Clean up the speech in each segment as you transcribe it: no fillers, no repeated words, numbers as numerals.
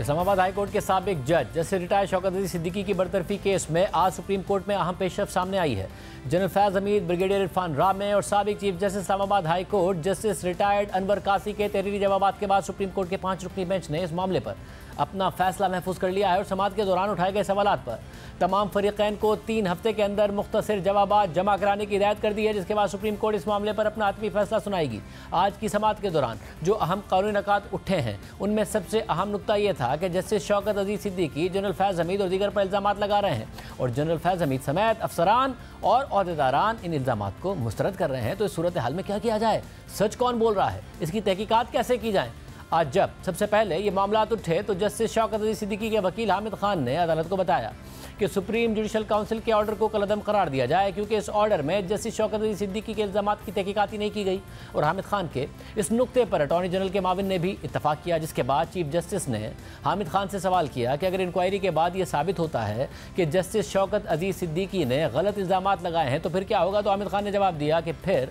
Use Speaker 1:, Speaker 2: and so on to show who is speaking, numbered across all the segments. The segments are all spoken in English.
Speaker 1: Islamabad high court के साबिक जज जस्टिस रिटायर्ड शौकत अजीज सिद्दीकी की बरतरफी केस में आज सुप्रीम कोर्ट में अहम पेशरफ सामने आई है। जनरल फैज हमीद, ब्रिगेडियर इरफान रामे और साबिक chief justice Islamabad high court justice retired Anwar कासी के तहरीरी जवाबात के बाद सुप्रीम कोर्ट के 5 रुकनी बेंच ने इस मामले पर अपना फैसला महफूज कर लिया है और समाअत के दौरान उठाए गए सवालात पर तमाम फरीकैन को 3 हफ्ते के अंदर मुख्तसर जवाबात जमा कराने की हिदायत कर दी है, जिसके बाद सुप्रीम कोर्ट इस मामले पर अपना आखिरी फैसला सुनाएगी। आज की समाअत के दौरान जो अहम कानूनी नकात उठे हैं उनमें सबसे अहम नुकता यह था कि जस्टिस शौकत अजीज सिद्दीकी जनरल फैज हमीद और दीगर पर इल्ज़ामात लगा रहे हैं और जनरल फैज हमीद समेत अफसरान और ओहदेदारान इन इल्ज़ामात को मुस्तरद कर रहे हैं। तो इस सूरत हाल में क्या किया जाए, सच कौन बोल रहा है, इसकी तहकीकात कैसे की जाए। आज जब सबसे पहले ये मामलात उठे तो जस्टिस शौकत अजीज सिद्दीकी के वकील हामिद खान ने अदालत को बताया कि सुप्रीम जुडिशल काउंसिल के ऑर्डर को कलअदम करार दिया जाए, क्योंकि इस ऑर्डर में जस्टिस शौकत अजीज सिद्दीकी के इल्ज़ामात की तहकीकात ही नहीं की गई। और हामिद खान के इस नुक्ते पर अटॉर्नी जनरल के माविन ने भी इत्तफाक किया, जिसके बाद चीफ जस्टिस ने हामिद खान से सवाल किया कि अगर इंक्वायरी के बाद ये साबित होता है कि जस्टिस शौकत अजीज सिद्दीकी ने गलत इल्ज़ामात लगाए हैं तो फिर क्या होगा। तो हामिद खान ने जवाब दिया कि फिर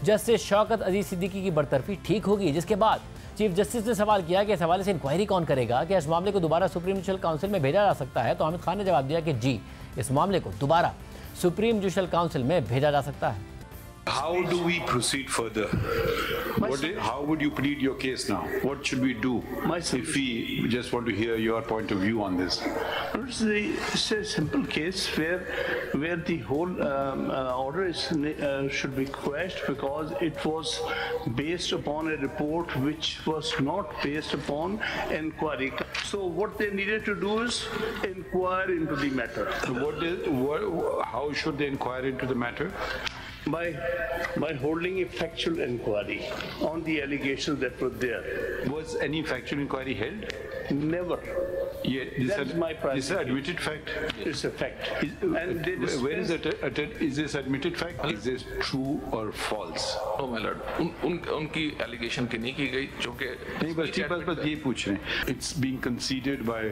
Speaker 1: जस्टिस शौकत अजीज सिद्दीकी की बरतरफी ठीक होगी। जिसके बाद चीफ जस्टिस ने सवाल किया कि इस हवाले से इंक्वायरी कौन करेगा, कि इस मामले को दोबारा सुप्रीम जुडिशल काउंसिल में भेजा जा सकता है। तो हामिद खान ने जवाब दिया कि जी, इस मामले को दोबारा सुप्रीम जुडिशल काउंसिल में भेजा जा सकता है।
Speaker 2: How do we proceed further? How would you plead your case now? What should we do if we just want to hear your point of view on this?
Speaker 3: It's a simple case where the whole order should be quashed because it was based upon a report which was not based upon inquiry. So what they needed to do is inquire into the matter.
Speaker 2: How should they inquire into the matter?
Speaker 3: By holding a factual inquiry on the allegations that were there.
Speaker 2: Was any factual inquiry held?
Speaker 3: Never. That's my primary.
Speaker 2: This is an admitted fact.
Speaker 3: It's a fact.
Speaker 2: Where is it? Is this admitted fact? Is this true or false?
Speaker 4: No, my lord. उनकी allegation की नहीं की गई, जो कि
Speaker 2: नहीं, बस ये पूछ रहे हैं. It's being conceded by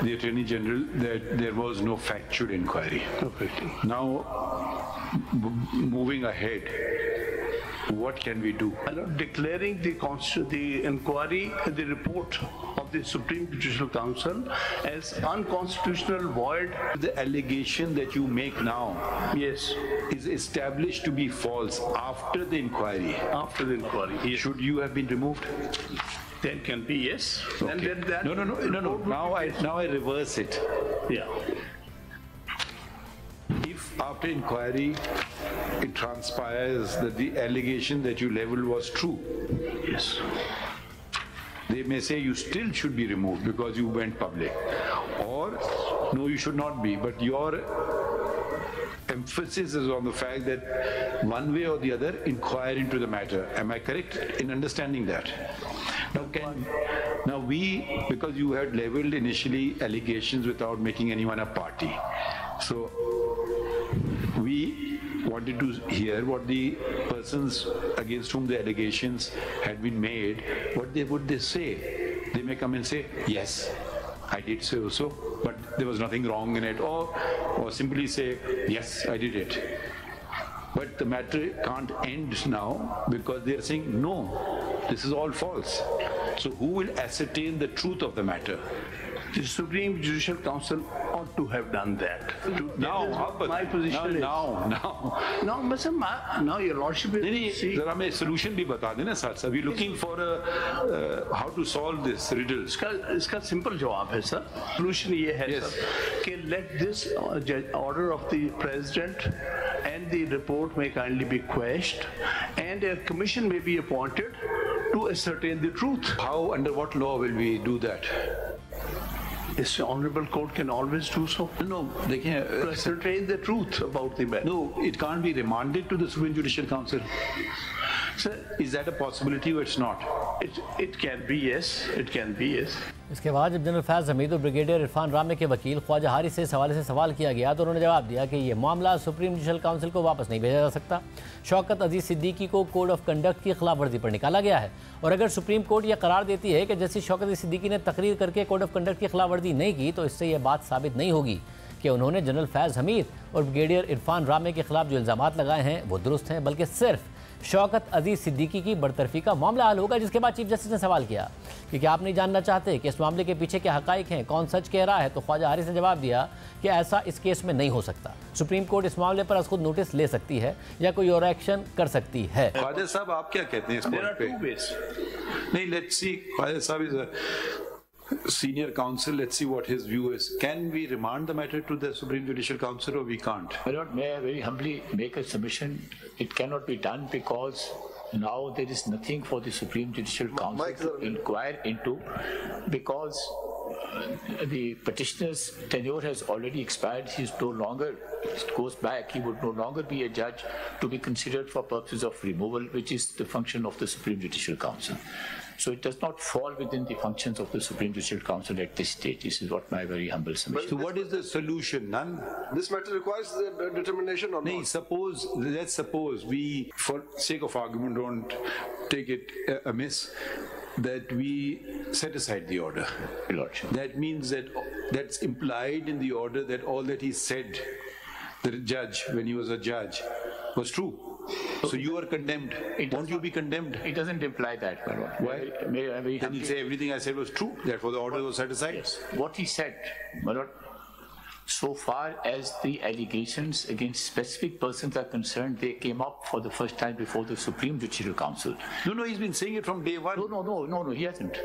Speaker 2: the Attorney General that there was no factual inquiry.
Speaker 3: Okay.
Speaker 2: Now, moving ahead, what can we do?
Speaker 3: Declaring the inquiry, the report of the Supreme Judicial Council as unconstitutional, void.
Speaker 2: The allegation that you make now,
Speaker 3: yes,
Speaker 2: is established to be false after the inquiry.
Speaker 3: After the inquiry, yes.
Speaker 2: Should you have been removed?
Speaker 3: Then can be yes.
Speaker 2: Okay.
Speaker 3: And then that
Speaker 2: no. Now I reverse it.
Speaker 3: Yeah.
Speaker 2: If after inquiry it transpires that the allegation that you leveled was true,
Speaker 3: yes,
Speaker 2: they may say you still should be removed because you went public, or no, you should not be, but your emphasis is on the fact that one way or the other inquire into the matter. Am I correct in understanding that? Now because you had leveled initially allegations without making anyone a party, so we wanted to hear what the persons against whom the allegations had been made, would they say. They may come and say, yes, I did say so, but there was nothing wrong in it, or simply say, yes, I did it. But the matter can't end now because they're saying, no, this is all false. So who will ascertain the truth of the matter?
Speaker 3: The Supreme Judicial Council ought to have done that. My position is now your lordship is.
Speaker 2: जरा मैं solution भी बता देना साथ. Are we looking for how to solve this riddle?
Speaker 3: इसका simple जवाब है sir. Solution ये है
Speaker 2: yes,
Speaker 3: sir कि let this order of the president and the report may kindly be quashed, and a commission may be appointed to ascertain the truth.
Speaker 2: How, under what law will we do that?
Speaker 3: This honorable court can always do so.
Speaker 2: No, they can
Speaker 3: ascertain the truth about the matter.
Speaker 2: No, it can't be remanded to the Supreme Judicial Council.
Speaker 3: Sir,
Speaker 2: is that a possibility or it's not?
Speaker 3: It can be yes. It can be yes.
Speaker 1: इसके बाद जब general Faiz Hamid और brigadier Irfan रामे के वकील ख्वाजा हारिस से इस हवाले से सवाल किया गया तो उन्होंने जवाब दिया कि ये मामला सुप्रीम जुडिशल काउंसिल को वापस नहीं भेजा जा सकता। शौकत अजीज सिद्दीकी को कोड ऑफ कंडक्ट की खिलाफ वर्जी पर निकाला गया है और अगर सुप्रीम कोर्ट यह करार देती है कि जस्टिस शौकत अजीज सिद्दीकी ने तकरीर करके कोड ऑफ कंडक्ट की खिलाफ वर्जी नहीं की तो इससे यह बात साबित नहीं होगी कि उन्होंने जनरल फैज हमीद और ब्रिगेडियर इरफान रामे के खिलाफ जो इल्ज़ामात लगाए हैं वो दुरुस्त हैं, बल्कि सिर्फ शौकत अजीज सिद्दीकी की बरतरफी का मामला हल होगा, जिसके बाद चीफ जस्टिस ने सवाल किया कि क्या आप नहीं जानना चाहते कि इस मामले के पीछे क्या हकाइक हैं, कौन सच कह रहा है। तो ख्वाजा हारिस ने जवाब दिया कि ऐसा इस केस में नहीं हो सकता। सुप्रीम कोर्ट इस मामले पर खुद नोटिस ले सकती है या कोई और एक्शन कर सकती है।
Speaker 2: ख्वाजा साहब आप क्या कहते हैं इस पॉइंट पे? नहीं, let's see, Khwaja Sahab is senior counsel, let's see what his view is. Can we remand the matter to the Supreme Judicial Council or we can't?
Speaker 5: My Lord, may I very humbly make a submission? It cannot be done because now there is nothing for the Supreme Judicial Council to inquire into, because the petitioner's tenure has already expired. He's no longer, it goes back, he would no longer be a judge to be considered for purposes of removal, which is the function of the Supreme Judicial Council. So it does not fall within the functions of the Supreme Judicial Council at this stage. This is what my very humble submission.
Speaker 2: So what is the solution? None?
Speaker 6: This matter requires the determination or not?
Speaker 2: Suppose, let's suppose we, for sake of argument, don't take it amiss, that we set aside the order. That means that that's implied in the order that all that he said, the judge, when he was a judge, was true. So you are condemned. Won't you be condemned?
Speaker 5: It doesn't imply that, my Lord.
Speaker 2: Why? Then you say everything I said was true, therefore the order was set aside?
Speaker 5: Yes. What he said, my Lord, so far as the allegations against specific persons are concerned, they came up for the first time before the Supreme Judicial Council.
Speaker 2: No, he's been saying it from day one.
Speaker 5: No, he hasn't.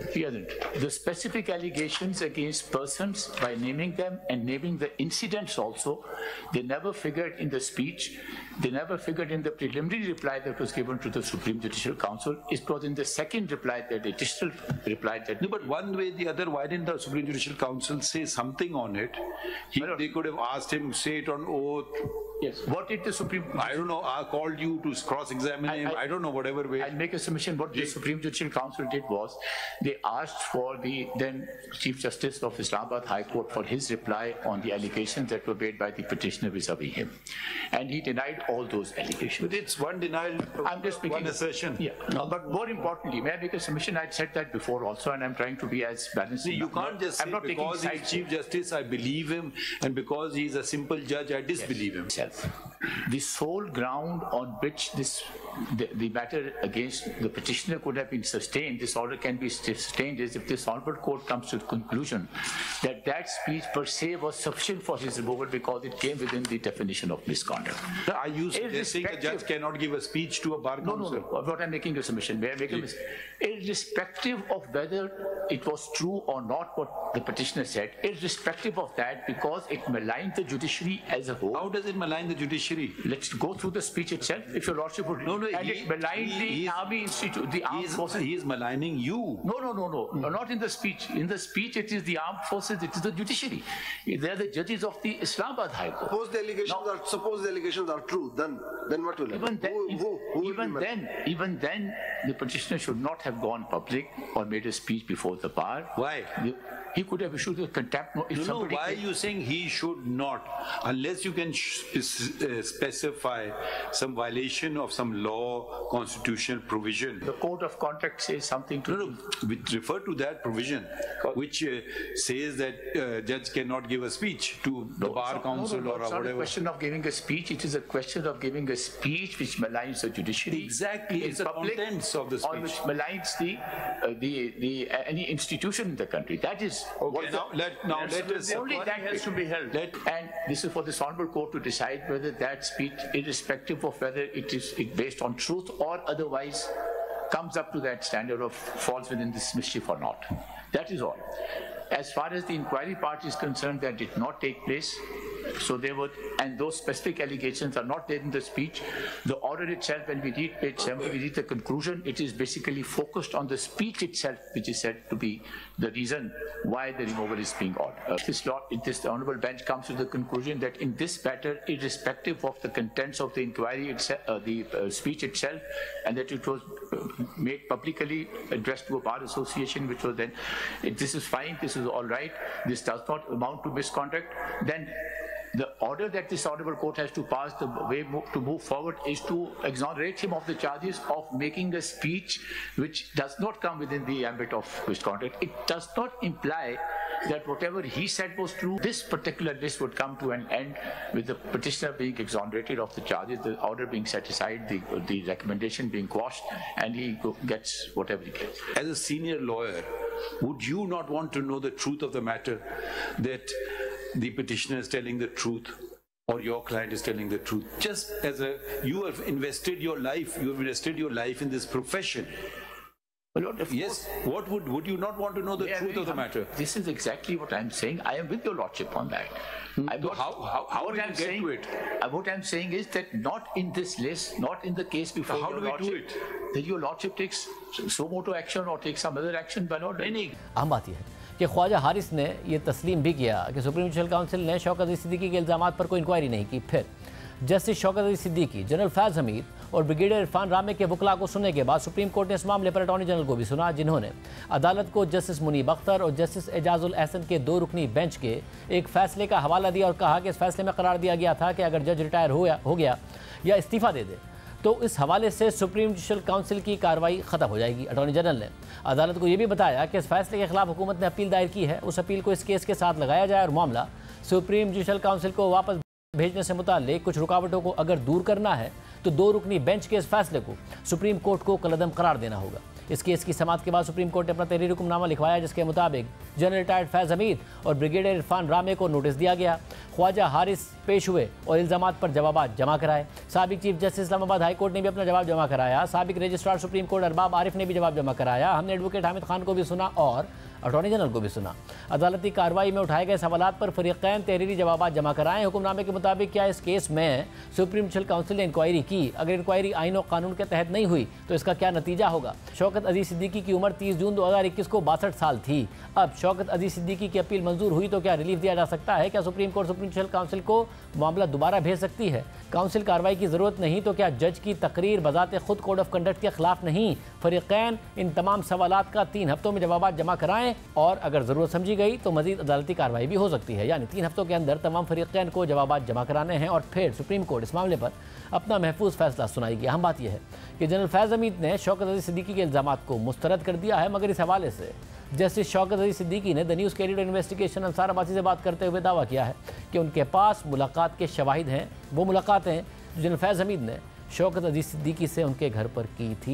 Speaker 5: The specific allegations against persons, by naming them and naming the incidents also, they never figured in the speech, they never figured in the preliminary reply that was given to the Supreme Judicial Council. It was in the second reply, the additional reply that...
Speaker 2: No, but one way or the other, why didn't the Supreme Judicial Council say something on it? They could have asked him, say it on oath.
Speaker 5: Yes. What did the Supreme...
Speaker 2: I don't know, I called you to cross-examine him. I don't know, whatever way.
Speaker 5: I'll make a submission. What the Supreme Judicial Council did was, they asked for the then Chief Justice of Islamabad High Court for his reply on the allegations that were made by the petitioner vis-a-vis him. And he denied all those allegations.
Speaker 2: But it's one denial,
Speaker 5: I'm just making
Speaker 2: one assertion.
Speaker 5: Yeah. No, but more importantly, may I make a submission? I'd said that before also, and I'm trying to be as balanced.
Speaker 2: See, you can't just say because he's Chief Justice, I believe him, and because he's a simple judge, I disbelieve him.
Speaker 5: The sole ground on which the matter against the petitioner could have been sustained, this order can be sustained, is if this Honorable Court comes to the conclusion that that speech per se was sufficient for his removal because it came within the definition of misconduct.
Speaker 2: Are you suggesting a judge cannot give a speech to a bar counsel?
Speaker 5: No. What I'm making a submission. May I make a mistake? Irrespective of whether it was true or not what the petitioner said, irrespective of that, because it maligned the judiciary as a whole.
Speaker 2: How does it malign the judiciary?
Speaker 5: Let's go through the speech itself, if your Lordship would.
Speaker 2: No,
Speaker 5: and it maligned the Army Institute, the armed forces.
Speaker 2: He is maligning you.
Speaker 5: No, not in the speech. In the speech, it is the armed forces, it is the judiciary. They are the judges of the Islamabad High Court.
Speaker 6: Suppose the allegations are true, then what will happen?
Speaker 5: Even then, the petitioner should not have gone public or made a speech before the bar.
Speaker 2: Why?
Speaker 5: He could have issued a contempt notice.
Speaker 2: Why are you saying he should not? Unless you can specify some violation of some law, constitutional provision.
Speaker 5: The Code of Conduct says something to...
Speaker 2: We refer to that provision, which says that judge cannot give a speech to the bar counsel or whatever.
Speaker 5: It's not a question of giving a speech, it is a question of giving a speech which maligns the judiciary.
Speaker 2: Exactly, it's the contents of the speech.
Speaker 5: Or which maligns any institution in the country. That is...
Speaker 2: Okay, now let us...
Speaker 5: Only that has to be held. And this is for this Honorable Court to decide whether that speech, irrespective of whether it is based on truth or otherwise, comes up to that standard of falls within this mischief or not. That is all. As far as the inquiry part is concerned, that did not take place. So they were, and those specific allegations are not there in the speech. The order itself, when we read page 7, we read the conclusion, it is basically focused on the speech itself, which is said to be the reason why the removal is being ordered. The Honorable Bench comes to the conclusion that in this matter, irrespective of the contents of the inquiry itself, the speech itself, and that it was made publicly addressed to a bar association, which was then, this is fine, this is all right, this does not amount to misconduct, then the order that this Honorable Court has to pass, the way to move forward, is to exonerate him of the charges of making a speech which does not come within the ambit of misconduct. It does not imply that whatever he said was true. This particular list would come to an end with the petitioner being exonerated of the charges, the order being set aside, the recommendation being quashed, and he gets whatever he gets.
Speaker 2: As a senior lawyer, would you not want to know the truth of the matter, that the petitioner is telling the truth or your client is telling the truth? Just as you have invested your life, in this profession.
Speaker 5: Well,
Speaker 2: yes, what would you not want to know the truth of the matter?
Speaker 5: This is exactly what I'm saying. I am with your lordship on that.
Speaker 2: How will you get to it?
Speaker 5: What I'm saying is that not in this list, not in the case before
Speaker 2: how
Speaker 5: your
Speaker 2: do we
Speaker 5: lordship,
Speaker 2: do it?
Speaker 5: that your lordship takes suo motu action or takes some other action by not.
Speaker 1: अहम बात यह है कि ख्वाजा हारिस ने यह तस्लीम भी किया कि सुप्रीम जुडिशल काउंसिल ने शौकत अजीज सिद्दीकी के इल्ज़ामात पर कोई इंक्वायरी नहीं की। फिर जस्टिस शौकत अजीज सिद्दीकी, जनरल फैज़ हमीद और ब्रिगेडियर इरफान रामे के वकला को सुनने के बाद सुप्रीम कोर्ट ने इस मामले पर अटॉर्नी जनरल को भी सुना, जिन्होंने अदालत को जस्टिस मुनीब अख्तर और जस्टिस एजाजुल एहसन के 2 रुकनी बेंच के एक फैसले का हवाला दिया और कहा कि इस फैसले में करार दिया गया था कि अगर जज रिटायर हो गया या इस्तीफ़ा दे दे तो इस हवाले से सुप्रीम जुडिशल काउंसिल की कार्रवाई ख़त्म हो जाएगी। अटॉर्नी जनरल ने अदालत को यह भी बताया कि इस फैसले के खिलाफ हुकूमत ने अपील दायर की है, उस अपील को इस केस के साथ लगाया जाए और मामला सुप्रीम जुडिशल काउंसिल को वापस भेजने से मुताल्लिक कुछ रुकावटों को अगर दूर करना है तो 2 रुकनी बेंच के इस फैसले को सुप्रीम कोर्ट को कलअदम करार देना होगा। इस केस की समाअत के बाद सुप्रीम कोर्ट ने अपना तहरीरी हुक्मनामा लिखवाया, जिसके मुताबिक जनरल रिटायर्ड फैज़ हमीद और ब्रिगेडियर इरफान रामे को नोटिस दिया गया। ख्वाजा हारिस पेश हुए और इल्ज़ामात पर जवाब जमा कराए। साबिक chief justice Islamabad high court ने भी अपना जवाब जमा कराया। साबिक registrar supreme court Arbab Arif ने भी जवाब जमा कराया। हमने एडवोकेट हामिद खान को भी सुना और अटॉर्नी जनरल को भी सुना। अदालती कार्रवाई में उठाए गए सवालात पर फरीक़ैन तहरीरी जवाब जमा कराएं। हुक्मनामे के मुताबिक क्या इस केस में सुप्रीम जुडिशल काउंसिल ने इंक्वायरी की? अगर इंक्वायरी आईन और कानून के तहत नहीं हुई तो इसका क्या नतीजा होगा? शौकत अजीज सिद्दीकी की उम्र 30 जून 2021 को 62 साल थी। अब शौकत अजीज सिद्दीकी की अपील मंजूर हुई तो क्या रिलीफ दिया जा सकता है? क्या supreme court supreme judicial council को मामला दोबारा भेज सकती है? काउंसिल कार्रवाई की जरूरत नहीं तो क्या जज की तकरीर बजाते खुद कोड ऑफ कंडक्ट के खिलाफ नहीं? फरीक़ैन इन तमाम सवालात का 3 हफ्तों में जवाब जमा कराएं और अगर ज़रूरत समझी गई तो मजीद अदालती कार्रवाई भी हो सकती है। यानी 3 हफ्तों के अंदर तमाम फरीक़ैन को जवाब जमा कराने हैं और फिर सुप्रीम कोर्ट इस मामले पर अपना महफूज फैसला सुनाएगी। अहम बात यह है कि जनरल फैज़ हमीद ने शौकत अजीज सिद्दीकी के इल्ज़ामात को मुस्तरद कर दिया है, मगर इस हवाले से जस्टिस शौकत अजीज सिद्दीकी ने the news carrier investigation Ansar Abbasi से बात करते हुए दावा किया है कि उनके पास मुलाकात के शवाहिद हैं। वो मुलाकातें जनरल फैज़ हमीद ने शौकत अजीज सिद्दीकी से उनके घर पर की थी।